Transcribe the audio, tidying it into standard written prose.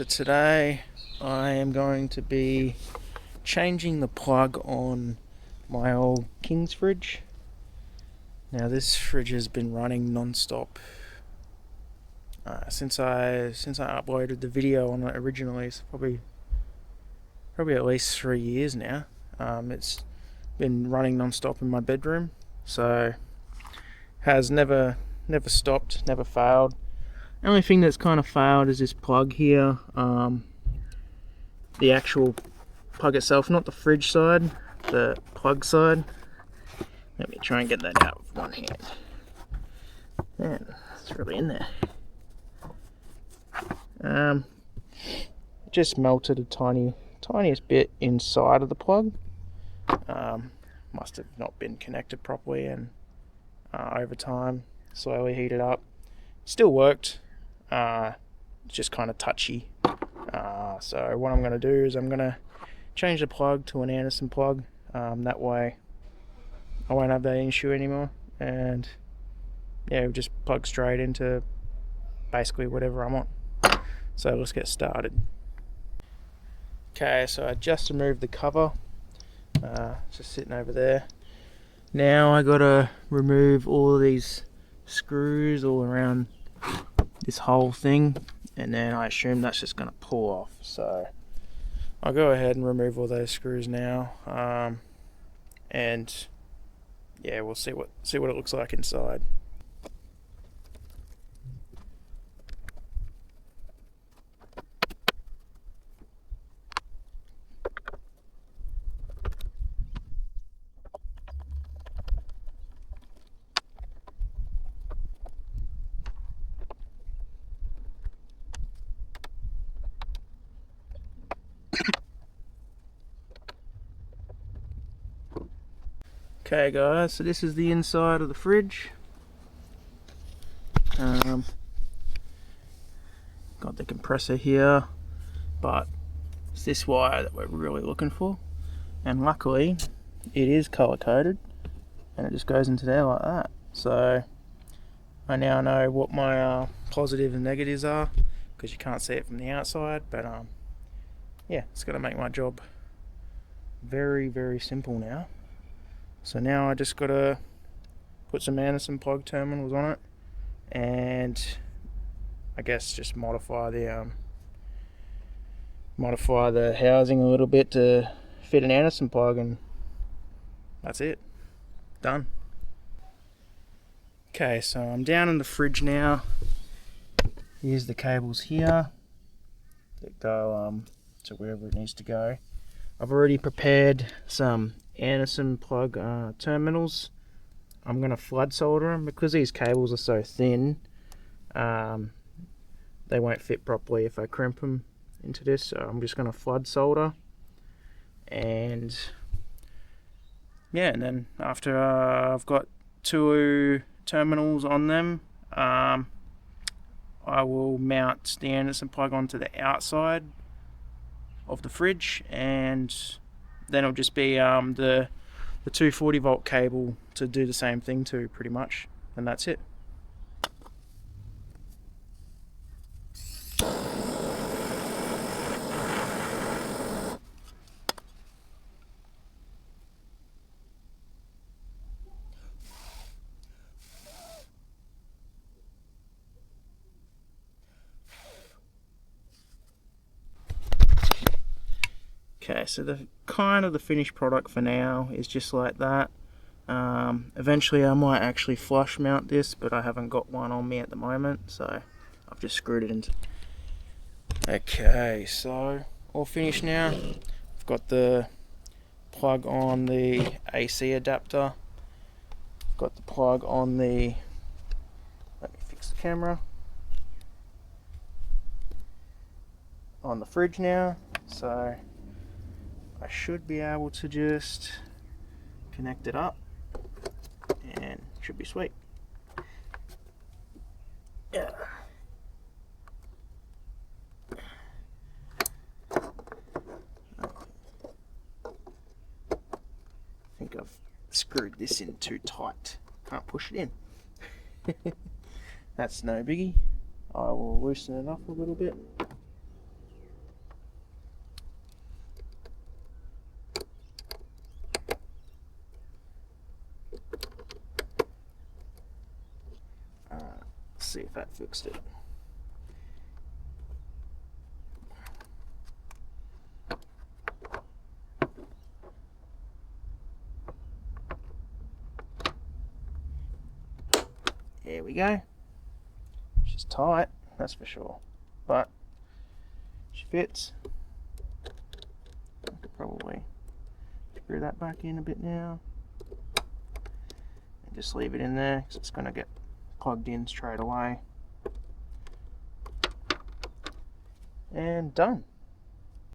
So today I am going to be changing the plug on my old King's fridge. Now this fridge has been running non-stop since I uploaded the video on it originally. It's probably at least 3 years now. It's been running non-stop in my bedroom, so has never stopped, never failed. The only thing that's kind of failed is this plug here. The actual plug itself, not the fridge side, the plug side. Let me try and get that out with one hand. Man, it's really in there. Just melted a tiniest bit inside of the plug. Must have not been connected properly, and over time slowly heated up. Still worked. Just kind of touchy. So what I'm going to do is I'm going to change the plug to an Anderson plug. That way I won't have that issue anymore, and yeah, we'll just plug straight into basically whatever I want. So let's get started. Okay, so I just removed the cover. Just sitting over there. Now I gotta remove all of these screws all around this whole thing, and then I assume that's just going to pull off. So I'll go ahead and remove all those screws now, and yeah, we'll see what it looks like inside. Okay guys, so this is the inside of the fridge. Got the compressor here, but it's this wire that we're really looking for, and luckily it is color coded and it just goes into there like that. So I now know what my positives and negatives are, because you can't see it from the outside, but yeah, it's going to make my job very simple now. So now I just got to put some Anderson plug terminals on it, and I guess just modify the housing a little bit to fit an Anderson plug, and that's it. Done. Okay, so I'm down in the fridge now. Here's the cables here that go to wherever it needs to go. I've already prepared some Anderson plug terminals. I'm going to flood solder them because these cables are so thin. They won't fit properly if I crimp them into this, so I'm just going to flood solder. And yeah, and then after I've got 2 terminals on them, I will mount the Anderson plug onto the outside of the fridge, and then it'll just be the 240 volt cable to do the same thing to, pretty much, and that's it. Okay, so the finished product for now is just like that. Eventually I might actually flush mount this, but I haven't got one on me at the moment, so I've just screwed it into. Okay, so all finished now. I've got the plug on the AC adapter. Got the plug on the, let me fix the camera, on the fridge now, so I should be able to just connect it up and it should be sweet. Yeah. I think I've screwed this in too tight. Can't push it in. That's no biggie. I will loosen it up a little bit. see if that fixed it. There we go. She's tight, that's for sure, but she fits. I could probably screw that back in a bit now and just leave it in there because it's going to get plugged in straight away. And done.